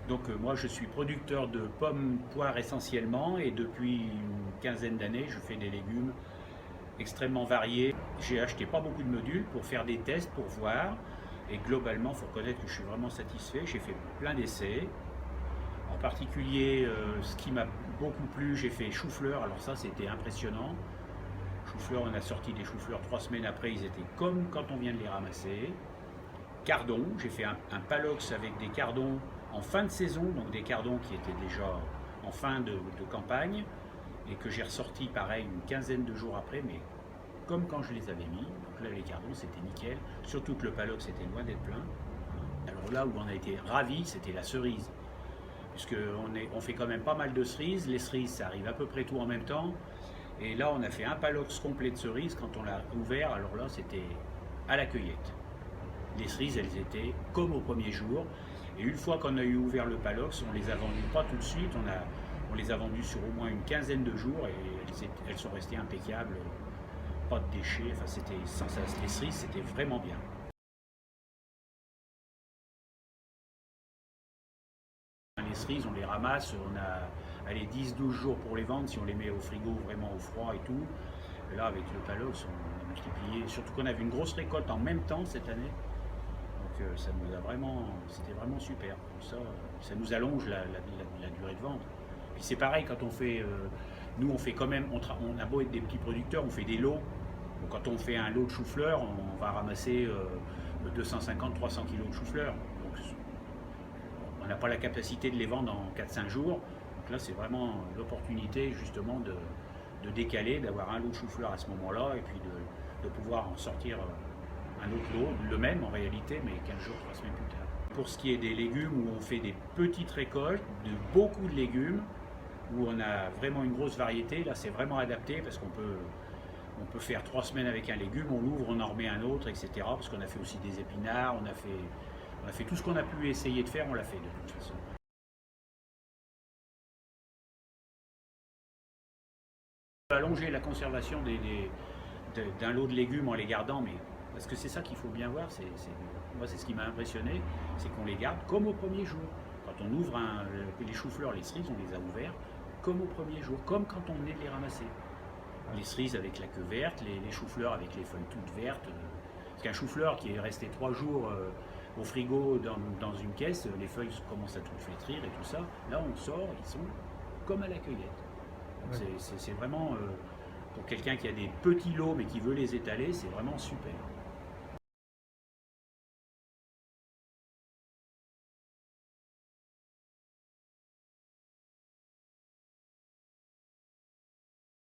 Donc moi je suis producteur de pommes, poires essentiellement et depuis une quinzaine d'années je fais des légumes extrêmement variés. J'ai acheté pas beaucoup de modules pour faire des tests, pour voir et globalement il faut reconnaître que je suis vraiment satisfait. J'ai fait plein d'essais. En particulier ce qui m'a beaucoup plu, j'ai fait chou-fleur, alors ça c'était impressionnant. Chou-fleur, on a sorti des chou-fleurs 3 semaines après, ils étaient comme quand on vient de les ramasser. Cardon, j'ai fait un palox avec des cardons en fin de saison, donc des cardons qui étaient déjà en fin de campagne, et que j'ai ressorti pareil une quinzaine de jours après, mais comme quand je les avais mis. Donc là les cardons c'était nickel, surtout que le palox était loin d'être plein. Alors là où on a été ravis, c'était la cerise, puisqu'on fait quand même pas mal de cerises. Les cerises ça arrive à peu près tout en même temps, et là on a fait un palox complet de cerises. Quand on l'a ouvert, alors là c'était à la cueillette. Les cerises, elles étaient comme au premier jour. Et une fois qu'on a eu ouvert le palox, on les a vendues pas tout de suite. On les a vendues sur au moins une quinzaine de jours et elles sont restées impeccables. Pas de déchets. Enfin, c'était sans ça. Les cerises, c'était vraiment bien. Les cerises, on les ramasse. On a allez, 10-12 jours pour les vendre si on les met au frigo vraiment au froid et tout. Et là, avec le palox, on a multiplié. Surtout qu'on avait une grosse récolte en même temps cette année. Ça nous a vraiment, c'était vraiment super. Comme ça nous allonge la durée de vente. Puis c'est pareil quand on fait, nous on fait quand même, on a beau être des petits producteurs, on fait des lots. Donc quand on fait un lot de chou-fleur, on va ramasser 250-300 kilos de chou-fleur. Donc on n'a pas la capacité de les vendre en 4-5 jours. Donc là c'est vraiment l'opportunité justement de décaler, d'avoir un lot de chou-fleur à ce moment-là et puis de pouvoir en sortir un autre lot, le même en réalité, mais 15 jours, 3 semaines plus tard. Pour ce qui est des légumes, où on fait des petites récoltes, de beaucoup de légumes, où on a vraiment une grosse variété, là c'est vraiment adapté parce on peut faire 3 semaines avec un légume, on l'ouvre, on en remet un autre, etc. Parce qu'on a fait aussi des épinards, on a fait tout ce qu'on a pu essayer de faire, on l'a fait de toute façon. Allonger la conservation d'un lot de légumes en les gardant, mais parce que c'est ça qu'il faut bien voir, moi c'est ce qui m'a impressionné, c'est qu'on les garde comme au premier jour. Quand on ouvre les choux-fleurs, les cerises, on les a ouverts comme au premier jour, comme quand on venait de les ramasser. Les cerises avec la queue verte, les choux-fleurs avec les feuilles toutes vertes. Parce qu'un chou-fleur qui est resté 3 jours au frigo dans une caisse, les feuilles commencent à tout flétrir et tout ça. Là on sort, ils sont comme à la cueillette. Ouais. C'est vraiment, pour quelqu'un qui a des petits lots mais qui veut les étaler, c'est vraiment super.